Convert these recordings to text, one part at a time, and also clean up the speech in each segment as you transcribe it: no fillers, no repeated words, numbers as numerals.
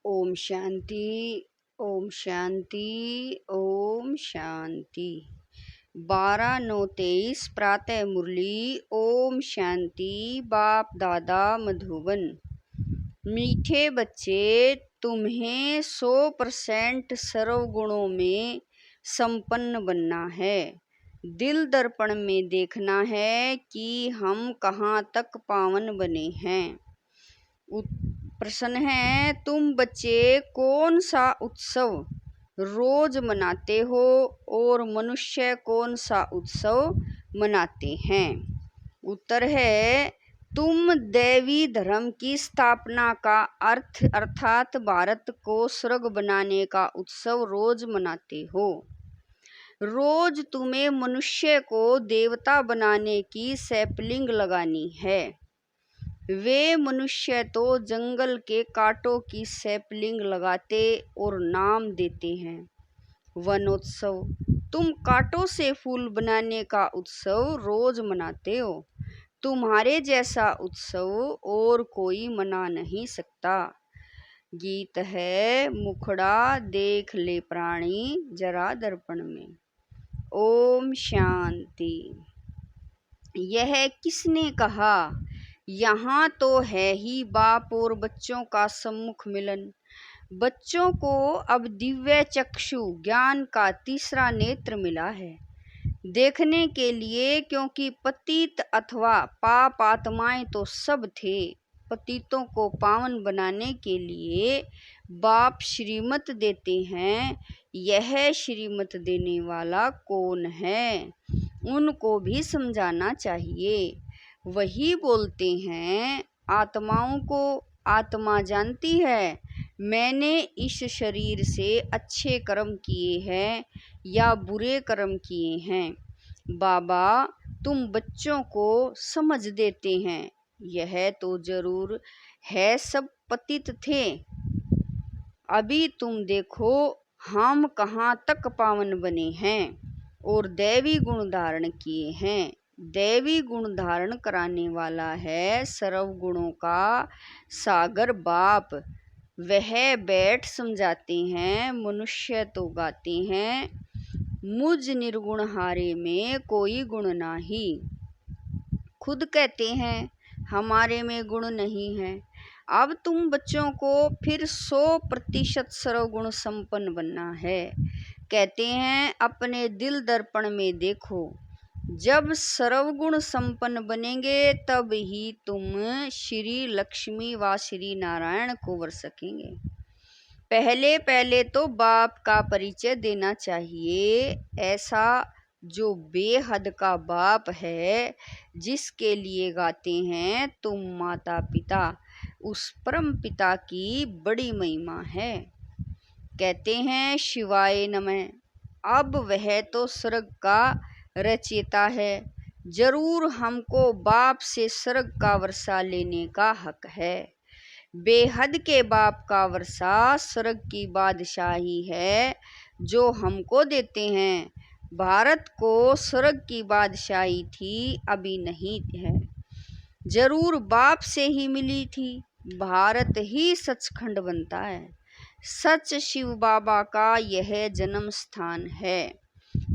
ओम शांति। ओम शांति। ओम शांति। 12/9/23 प्रातः मुरली। ओम शांति। बाप दादा मधुबन। मीठे बच्चे, तुम्हें 100% सर्वगुणों में संपन्न बनना है। दिल दर्पण में देखना है कि हम कहाँ तक पावन बने हैं। प्रश्न है, तुम बच्चे कौन सा उत्सव रोज मनाते हो और मनुष्य कौन सा उत्सव मनाते हैं? उत्तर है, तुम दैवी धर्म की स्थापना का अर्थात भारत को स्वर्ग बनाने का उत्सव रोज मनाते हो। रोज तुम्हें मनुष्य को देवता बनाने की सैपलिंग लगानी है। वे मनुष्य तो जंगल के कांटों की सैपलिंग लगाते और नाम देते हैं वनोत्सव। तुम कांटों से फूल बनाने का उत्सव रोज मनाते हो। तुम्हारे जैसा उत्सव और कोई मना नहीं सकता। गीत है, मुखड़ा देख ले प्राणी जरा दर्पण में। ओम शांति। यह किसने कहा? यहाँ तो है ही बाप और बच्चों का सम्मुख मिलन। बच्चों को अब दिव्य चक्षु ज्ञान का तीसरा नेत्र मिला है देखने के लिए, क्योंकि पतित अथवा पाप आत्माएं तो सब थे। पतितों को पावन बनाने के लिए बाप श्रीमत देते हैं। यह श्रीमत देने वाला कौन है, उनको भी समझाना चाहिए। वही बोलते हैं, आत्माओं को आत्मा जानती है, मैंने इस शरीर से अच्छे कर्म किए हैं या बुरे कर्म किए हैं। बाबा तुम बच्चों को समझ देते हैं, यह तो जरूर है सब पतित थे। अभी तुम देखो हम कहाँ तक पावन बने हैं और दैवी गुण धारण किए हैं। दैवी गुण धारण कराने वाला है सर्व गुणों का सागर बाप। वह बैठ समझाते हैं, मनुष्य तो गाते हैं, मुझ निर्गुण हारे में कोई गुण नाही। खुद कहते हैं हमारे में गुण नहीं है। अब तुम बच्चों को फिर 100% सर्वगुण संपन्न बनना है। कहते हैं अपने दिल दर्पण में देखो, जब सर्वगुण संपन्न बनेंगे तब ही तुम श्री लक्ष्मी व श्री नारायण को वर सकेंगे। पहले पहले तो बाप का परिचय देना चाहिए, ऐसा जो बेहद का बाप है, जिसके लिए गाते हैं तुम माता पिता। उस परम पिता की बड़ी महिमा है। कहते हैं शिवाय नमः। अब वह तो स्वर्ग का रचयिता है, जरूर हमको बाप से स्वर्ग का वर्षा लेने का हक है। बेहद के बाप का वर्षा स्वर्ग की बादशाही है जो हमको देते हैं। भारत को स्वर्ग की बादशाही थी, अभी नहीं है, जरूर बाप से ही मिली थी। भारत ही सचखंड बनता है। सच शिव बाबा का यह जन्म स्थान है।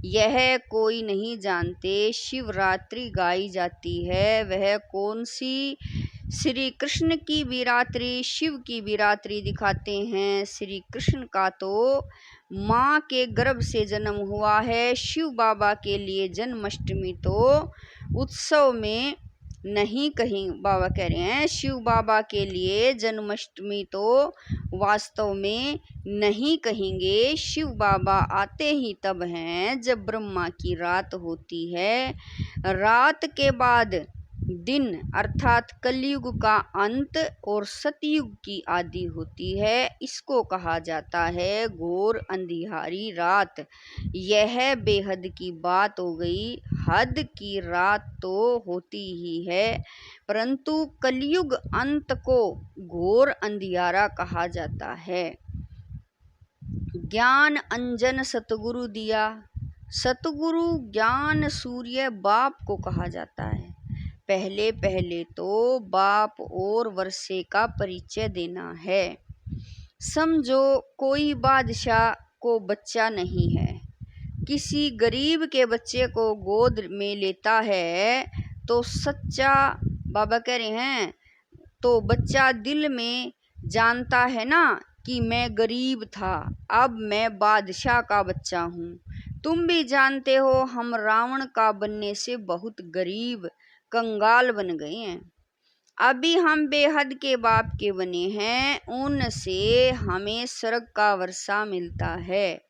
यह कोई नहीं जानते। शिवरात्रि गाई जाती है, वह कौन सी? श्री कृष्ण की वीरात्रि, शिव की वीरात्रि दिखाते हैं। श्री कृष्ण का तो माँ के गर्भ से जन्म हुआ है। शिव बाबा के लिए जन्माष्टमी तो उत्सव में नहीं, कहीं बाबा कह रहे हैं शिव बाबा के लिए जन्माष्टमी तो वास्तव में नहीं कहेंगे। शिव बाबा आते ही तब हैं जब ब्रह्मा की रात होती है। रात के बाद दिन अर्थात कलयुग का अंत और सतयुग की आदि होती है। इसको कहा जाता है घोर अंधियारी रात। यह बेहद की बात हो गई। हद की रात तो होती ही है, परंतु कलयुग अंत को घोर अंधियारा कहा जाता है। ज्ञान अंजन सतगुरु दिया। सतगुरु ज्ञान सूर्य बाप को कहा जाता है। पहले पहले तो बाप और वर्षे का परिचय देना है। समझो कोई बादशाह को बच्चा नहीं है, किसी गरीब के बच्चे को गोद में लेता है तो सच्चा, बाबा कह रहे हैं, तो बच्चा दिल में जानता है ना कि मैं गरीब था, अब मैं बादशाह का बच्चा हूँ। तुम भी जानते हो हम रावण का बनने से बहुत गरीब कंगाल बन गए हैं। अभी हम बेहद के बाप के बने हैं, उनसे हमें स्वर्ग का वर्षा मिलता है।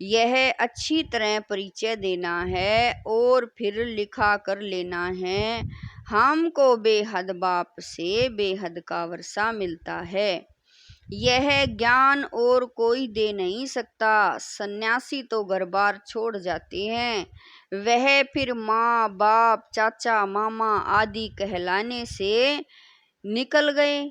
यह अच्छी तरह परिचय देना है और फिर लिखा कर लेना है, हमको बेहद बाप से बेहद का वर्षा मिलता है। यह ज्ञान और कोई दे नहीं सकता। सन्यासी तो घर बार छोड़ जाते हैं, वह फिर माँ बाप चाचा मामा आदि कहलाने से निकल गए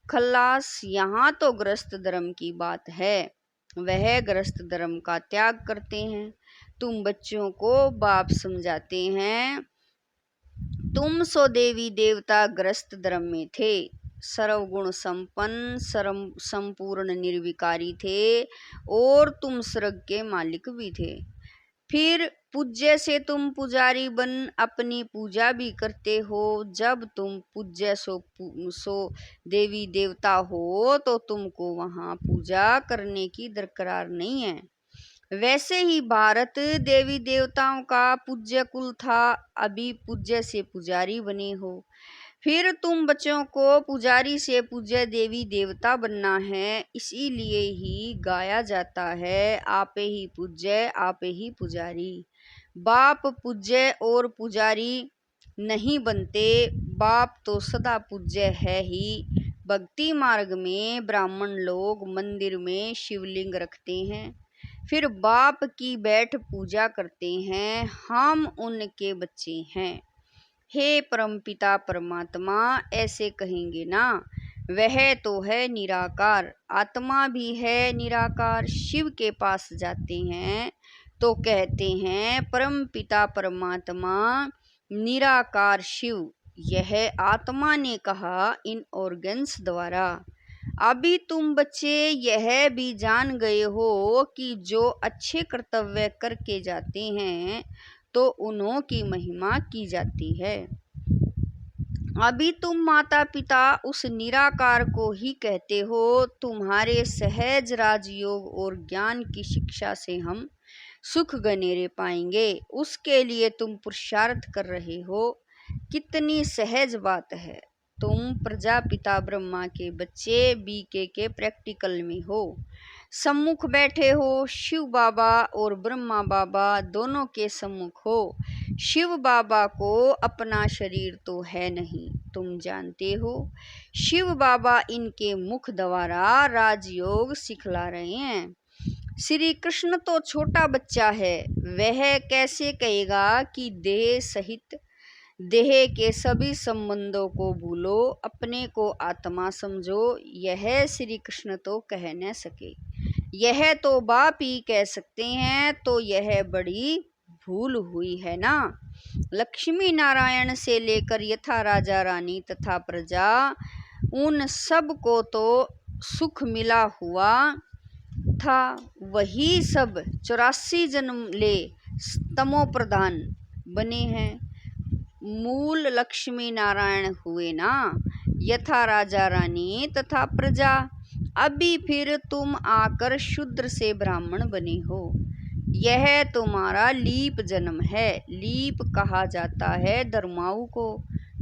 खल्लास। यहाँ तो गृहस्थ धर्म की बात है, वह गृहस्थ धर्म का त्याग करते हैं। तुम बच्चों को बाप समझाते हैं, तुम सो देवी देवता गृहस्थ धर्म में थे, सर्वगुण संपन्न संपूर्ण निर्विकारी थे और तुम स्वर्ग के मालिक भी थे। फिर पूज्य से तुम पुजारी बन अपनी पूजा भी करते हो। जब तुम पूज्य सो देवी देवता हो तो तुमको वहाँ पूजा करने की दरकार नहीं है। वैसे ही भारत देवी देवताओं का पूज्य कुल था, अभी पूज्य से पुजारी बने हो। फिर तुम बच्चों को पुजारी से पूज्य देवी देवता बनना है, इसीलिए ही गाया जाता है, आपे ही पूज्य आपे ही पुजारी। बाप पूज्य और पुजारी नहीं बनते, बाप तो सदा पूज्य है ही। भक्ति मार्ग में ब्राह्मण लोग मंदिर में शिवलिंग रखते हैं, फिर बाप की बैठ पूजा करते हैं, हम उनके बच्चे हैं। हे परमपिता परमात्मा ऐसे कहेंगे ना, वह तो है निराकार, आत्मा भी है निराकार। शिव के पास जाते हैं तो कहते हैं परमपिता परमात्मा निराकार शिव, यह आत्मा ने कहा इन ऑर्गन्स द्वारा। अभी तुम बच्चे यह भी जान गए हो कि जो अच्छे कर्तव्य करके जाते हैं तो उन्हों की महिमा की जाती है। अभी तुम माता पिता उस निराकार को ही कहते हो। तुम्हारे सहज राजयोग और ज्ञान की शिक्षा से हम सुख गनेरे पाएंगे, उसके लिए तुम पुरुषार्थ कर रहे हो। कितनी सहज बात है, तुम प्रजापिता ब्रह्मा के बच्चे बीके के प्रैक्टिकल में हो, सम्मुख बैठे हो। शिव बाबा और ब्रह्मा बाबा दोनों के सम्मुख हो। शिव बाबा को अपना शरीर तो है नहीं, तुम जानते हो। शिव बाबा इनके मुख द्वारा राजयोग सिखला रहे हैं। श्री कृष्ण तो छोटा बच्चा है, वह कैसे कहेगा कि देह सहित देह के सभी संबंधों को भूलो, अपने को आत्मा समझो, यह श्री कृष्ण तो कह न सके। यह तो बाप ही कह सकते हैं, तो यह बड़ी भूल हुई है ना। लक्ष्मी नारायण से लेकर यथा राजा रानी तथा प्रजा, उन सब को तो सुख मिला हुआ था, वही सब 84 जन्म ले तमो प्रधान बने हैं। मूल लक्ष्मी नारायण हुए ना, यथा राजा रानी तथा प्रजा। अभी फिर तुम आकर शूद्र से ब्राह्मण बने हो, यह तुम्हारा लीप जन्म है। लीप कहा जाता है धर्माऊ को,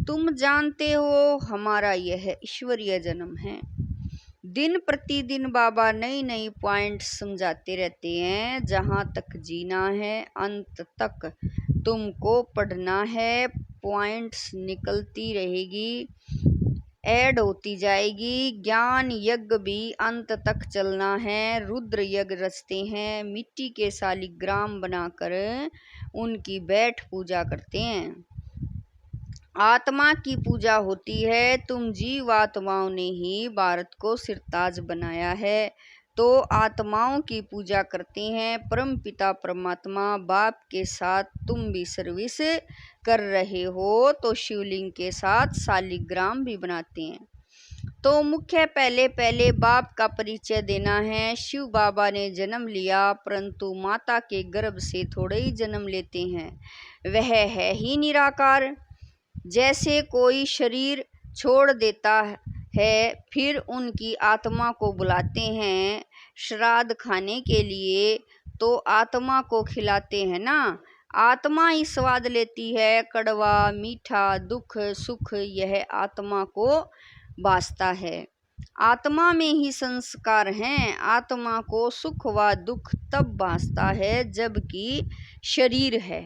तुम जानते हो हमारा यह ईश्वरीय जन्म है। दिन प्रतिदिन बाबा नई नई पॉइंट समझाते रहते हैं। जहाँ तक जीना है अंत तक तुमको पढ़ना है, पॉइंट्स निकलती रहेगी, ऐड होती जाएगी। ज्ञान यज्ञ भी अंत तक चलना है। रुद्र यज्ञ रचते हैं, मिट्टी के शालिग्राम बनाकर उनकी बैठ पूजा करते हैं। आत्मा की पूजा होती है। तुम जीव आत्माओं ने ही भारत को सिरताज बनाया है, तो आत्माओं की पूजा करते हैं। परम पिता परमात्मा बाप के साथ तुम भी सर्विस कर रहे हो, तो शिवलिंग के साथ शालिग्राम भी बनाते हैं। तो मुख्य पहले पहले बाप का परिचय देना है। शिव बाबा ने जन्म लिया, परंतु माता के गर्भ से थोड़े ही जन्म लेते हैं। वह है ही निराकार। जैसे कोई शरीर छोड़ देता है, फिर उनकी आत्मा को बुलाते हैं श्राद्ध खाने के लिए, तो आत्मा को खिलाते हैं ना। आत्मा ही स्वाद लेती है, कड़वा मीठा दुख सुख यह आत्मा को भासता है। आत्मा में ही संस्कार हैं। आत्मा को सुख व दुख तब भासता है जबकि शरीर है।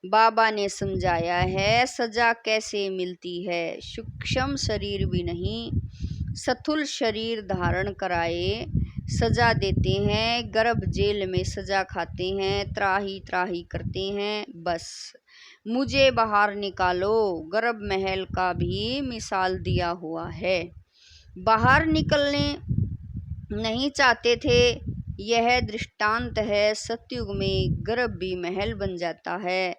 बाबा ने समझाया है सजा कैसे मिलती है। सूक्ष्म शरीर भी नहीं, स्थूल शरीर धारण कराए सजा देते हैं। गर्भ जेल में सजा खाते हैं, त्राही त्राही करते हैं, बस मुझे बाहर निकालो। गर्भ महल का भी मिसाल दिया हुआ है। बाहर निकलने नहीं चाहते थे, यह दृष्टांत है। सतयुग में गर्भ भी महल बन जाता है।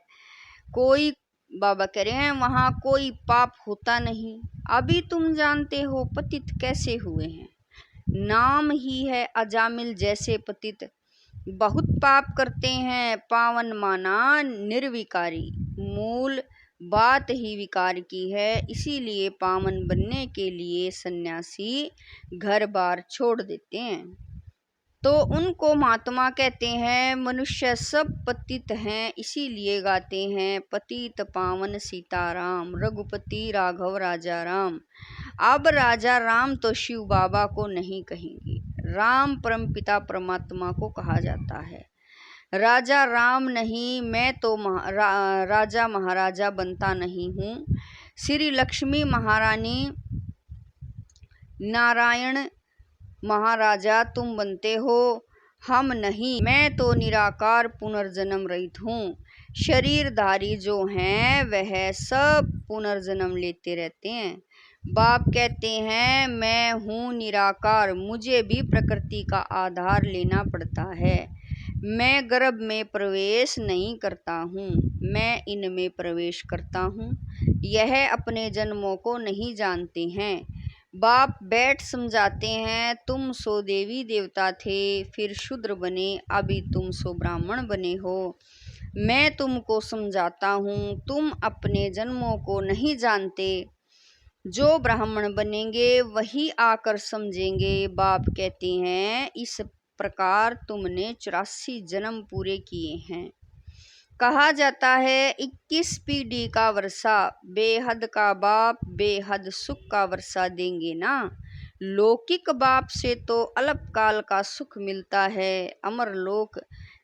कोई बाबा कह रहे हैं वहाँ कोई पाप होता नहीं। अभी तुम जानते हो पतित कैसे हुए हैं। नाम ही है अजामिल जैसे पतित। बहुत पाप करते हैं, पावन माना निर्विकारी। मूल बात ही विकार की है। इसीलिए पावन बनने के लिए सन्यासी घर बार छोड़ देते हैं। तो उनको महात्मा कहते हैं। मनुष्य सब पतित हैं, इसीलिए गाते हैं पतित पावन सीताराम, रघुपति राघव राजा राम। अब राजा राम तो शिव बाबा को नहीं कहेंगे, राम परमपिता परमात्मा को कहा जाता है। राजा राम नहीं, मैं तो राजा महाराजा बनता नहीं हूँ। श्री लक्ष्मी महारानी नारायण महाराजा तुम बनते हो, हम नहीं। मैं तो निराकार पुनर्जन्म रहित हूँ। शरीरधारी जो हैं वह सब पुनर्जन्म लेते रहते हैं। बाप कहते हैं मैं हूँ निराकार, मुझे भी प्रकृति का आधार लेना पड़ता है। मैं गर्भ में प्रवेश नहीं करता हूँ, मैं इनमें प्रवेश करता हूँ। यह अपने जन्मों को नहीं जानते हैं। बाप बैठ समझाते हैं तुम सो देवी देवता थे, फिर शूद्र बने, अभी तुम सो ब्राह्मण बने हो। मैं तुमको समझाता हूँ, तुम अपने जन्मों को नहीं जानते। जो ब्राह्मण बनेंगे वही आकर समझेंगे। बाप कहते हैं इस प्रकार तुमने 84 जन्म पूरे किए हैं। कहा जाता है 21 पीढ़ी का वर्षा, बेहद का बाप बेहद सुख का वर्षा देंगे ना। लौकिक बाप से तो अल्पकाल का सुख मिलता है, अमर लोक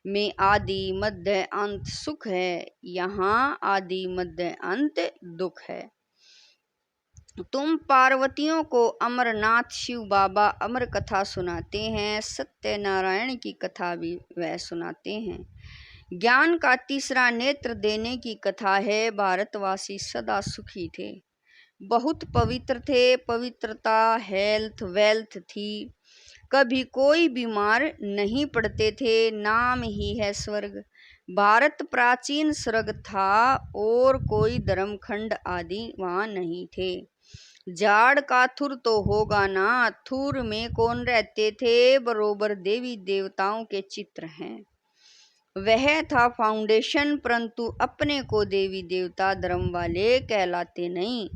में आदि मध्य अंत सुख है, यहाँ आदि मध्य अंत दुख है। तुम पार्वतियों को अमरनाथ शिव बाबा अमर कथा सुनाते हैं, सत्यनारायण की कथा भी वह सुनाते हैं। ज्ञान का तीसरा नेत्र देने की कथा है। भारतवासी सदा सुखी थे, बहुत पवित्र थे। पवित्रता हेल्थ वेल्थ थी, कभी कोई बीमार नहीं पड़ते थे। नाम ही है स्वर्ग। भारत प्राचीन स्वर्ग था और कोई धर्मखंड आदि वहाँ नहीं थे। झाड़ का थुर तो होगा ना, थुर में कौन रहते थे, बरोबर देवी देवताओं के चित्र हैं। वह था फाउंडेशन, परंतु अपने को देवी देवता धर्म वाले कहलाते नहीं।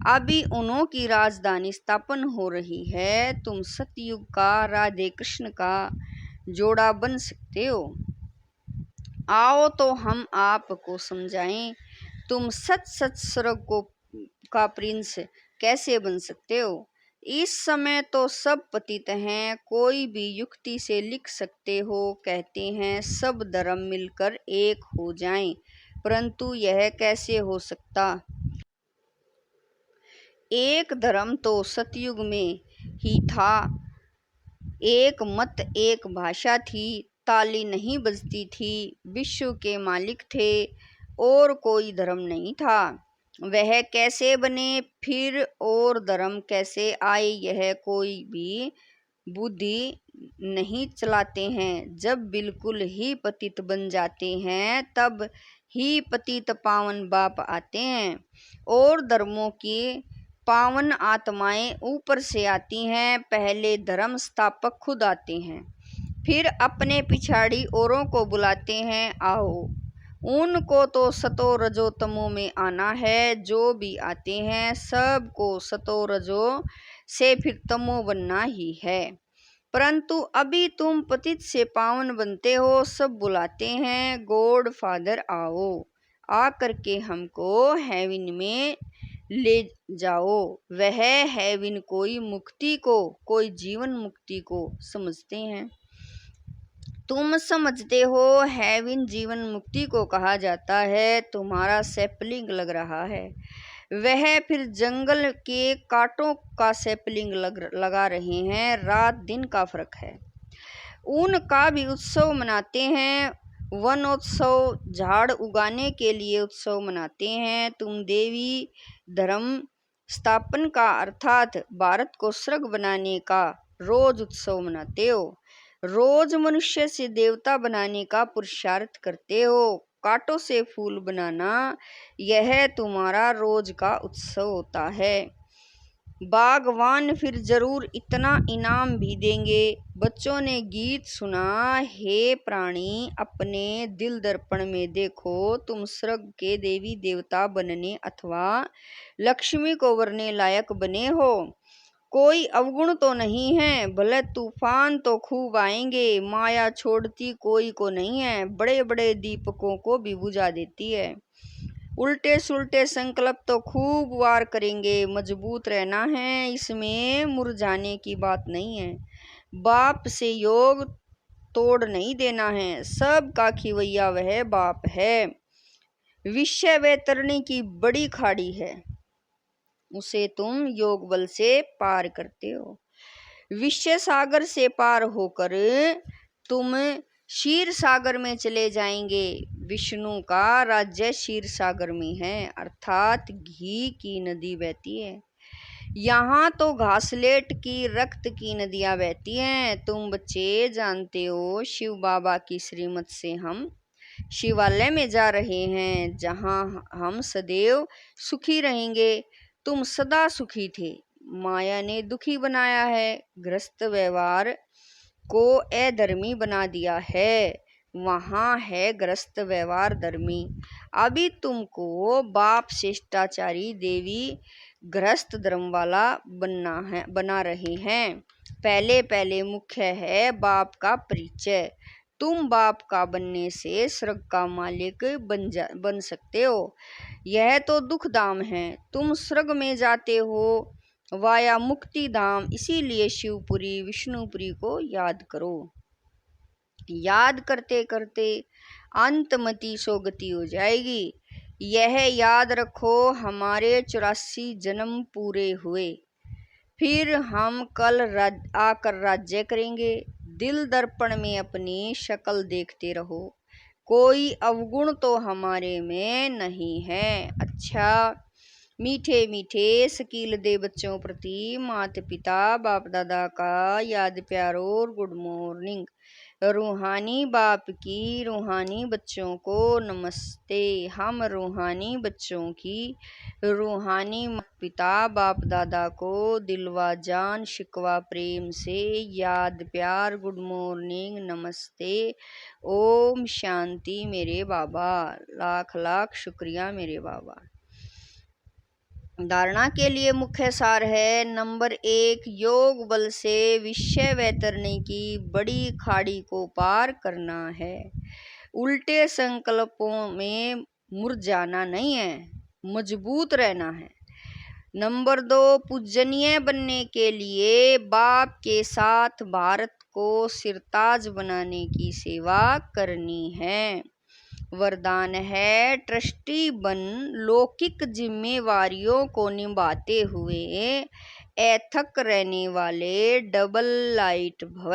अभी उन्हों की राजधानी स्थापन हो रही है। तुम सतयुग का राधे कृष्ण का जोड़ा बन सकते हो। आओ तो हम आपको समझाएं, तुम सच सच स्वर्ग को का प्रिंस कैसे बन सकते हो। इस समय तो सब पतित हैं, कोई भी युक्ति से लिख सकते हो। कहते हैं सब धर्म मिलकर एक हो जाएं, परंतु यह कैसे हो सकता। एक धर्म तो सतयुग में ही था, एक मत एक भाषा थी, ताली नहीं बजती थी, विश्व के मालिक थे और कोई धर्म नहीं था। वह कैसे बने फिर और धर्म कैसे आए, यह कोई भी बुद्धि नहीं चलाते हैं। जब बिल्कुल ही पतित बन जाते हैं तब ही पतित पावन बाप आते हैं और धर्मों की पावन आत्माएं ऊपर से आती हैं। पहले धर्म स्थापक खुद आते हैं, फिर अपने पिछाड़ी औरों को बुलाते हैं, आओ। उनको तो सतो रजो तमो में आना है। जो भी आते हैं सबको सतो रजो से फिर तमो बनना ही है। परंतु अभी तुम पतित से पावन बनते हो, सब बुलाते हैं, गॉड फादर आओ, आ करके हमको हेवन में ले जाओ। वह हेवन कोई मुक्ति को, कोई जीवन मुक्ति को समझते हैं। तुम समझते हो हेवन जीवन मुक्ति को कहा जाता है। तुम्हारा सैपलिंग लग रहा है, वह फिर जंगल के कांटों का सैपलिंग लगा रहे हैं। रात दिन का फर्क है। उनका भी उत्सव मनाते हैं, वनोत्सव, झाड़ उगाने के लिए उत्सव मनाते हैं। तुम देवी धर्म स्थापन का अर्थात भारत को स्वर्ग बनाने का रोज उत्सव मनाते हो। रोज मनुष्य से देवता बनाने का पुरुषार्थ करते हो। कांटों से फूल बनाना, यह तुम्हारा रोज का उत्सव होता है। बागवान फिर जरूर इतना इनाम भी देंगे। बच्चों ने गीत सुना, हे प्राणी अपने दिल दर्पण में देखो, तुम स्वर्ग के देवी देवता बनने अथवा लक्ष्मी को वरने लायक बने हो। कोई अवगुण तो नहीं है, भले तूफान तो खूब आएंगे, माया छोड़ती कोई को नहीं है, बड़े बड़े दीपकों को भी बुझा देती है। उल्टे सुल्टे संकल्प तो खूब वार करेंगे, मजबूत रहना है, इसमें मुरझाने की बात नहीं है। बाप से योग तोड़ नहीं देना है, सबका खिवैया वह बाप है। विषय वैतरणी की बड़ी खाड़ी है, उसे तुम योग बल से पार करते हो। विषय सागर से पार होकर तुम क्षीर सागर में चले जाएंगे। विष्णु का राज्य क्षीर सागर में है, अर्थात घी की नदी बहती है। यहाँ तो घासलेट की, रक्त की नदियाँ बहती हैं। तुम बच्चे जानते हो, शिव बाबा की श्रीमत से हम शिवालय में जा रहे हैं, जहाँ हम सदैव सुखी रहेंगे। तुम सदा सुखी थे, माया ने दुखी बनाया है, गृहस्थ व्यवहार को अधर्मी बना दिया है। वहाँ है गृहस्थ व्यवहार धर्मी। अभी तुमको बाप शिष्टाचारी देवी गृहस्थ धर्म वाला बना रहे हैं। पहले पहले मुख्य है बाप का परिचय। तुम बाप का बनने से स्वर्ग का मालिक बन सकते हो। यह तो दुख धाम है, तुम स्वर्ग में जाते हो वाया मुक्ति धाम। इसीलिए शिवपुरी विष्णुपुरी को याद करो। याद करते करते अंतमति सोगति हो जाएगी। यह याद रखो, हमारे 84 जन्म पूरे हुए, फिर हम कल आकर राज्य करेंगे। दिल दर्पण में अपनी शक्ल देखते रहो, कोई अवगुण तो हमारे में नहीं है। अच्छा, मीठे मीठे शकील दे बच्चों प्रति माता पिता बाप दादा का याद प्यार और गुड मॉर्निंग। रूहानी बाप की रूहानी बच्चों को नमस्ते। हम रूहानी बच्चों की रूहानी पिता बाप दादा को दिलवा जान शिकवा प्रेम से याद प्यार गुड मॉर्निंग नमस्ते। ओम शांति मेरे बाबा, लाख लाख शुक्रिया मेरे बाबा। धारणा के लिए मुख्य सार है, नंबर 1, योग बल से विषय वैतरणी की बड़ी खाड़ी को पार करना है। उल्टे संकल्पों में मुरझाना नहीं है, मजबूत रहना है। नंबर 2, पूजनीय बनने के लिए बाप के साथ भारत को सिरताज बनाने की सेवा करनी है। वरदान है, ट्रस्टी बन लौकिक जिम्मेवारियों को निभाते हुए अथक रहने वाले डबल लाइट भव।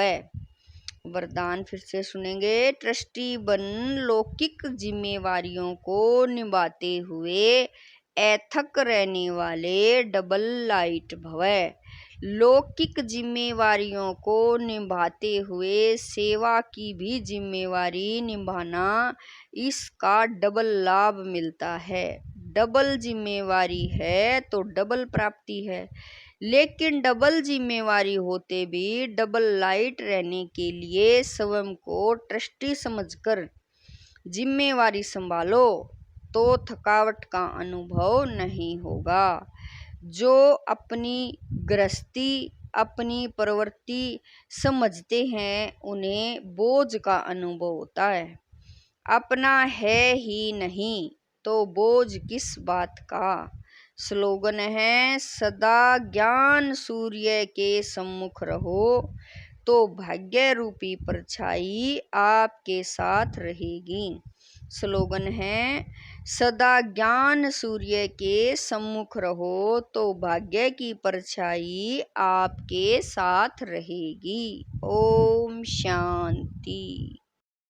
वरदान फिर से सुनेंगे, ट्रस्टी बन लौकिक जिम्मेवारियों को निभाते हुए अथक रहने वाले डबल लाइट भव। लौकिक जिम्मेवारियों को निभाते हुए सेवा की भी जिम्मेवारी निभाना, इसका डबल लाभ मिलता है। डबल जिम्मेवारी है तो डबल प्राप्ति है, लेकिन डबल जिम्मेवारी होते भी डबल लाइट रहने के लिए स्वयं को ट्रस्टी समझकर जिम्मेवारी संभालो तो थकावट का अनुभव नहीं होगा। जो अपनी गृहस्थी अपनी प्रवृत्ति समझते हैं उन्हें बोझ का अनुभव होता है। अपना है ही नहीं तो बोझ किस बात का। स्लोगन है, सदा ज्ञान सूर्य के सम्मुख रहो तो भाग्य रूपी परछाई आपके साथ रहेगी। स्लोगन है, सदा ज्ञान सूर्य के सम्मुख रहो तो भाग्य की परछाई आपके साथ रहेगी। ओम शांति।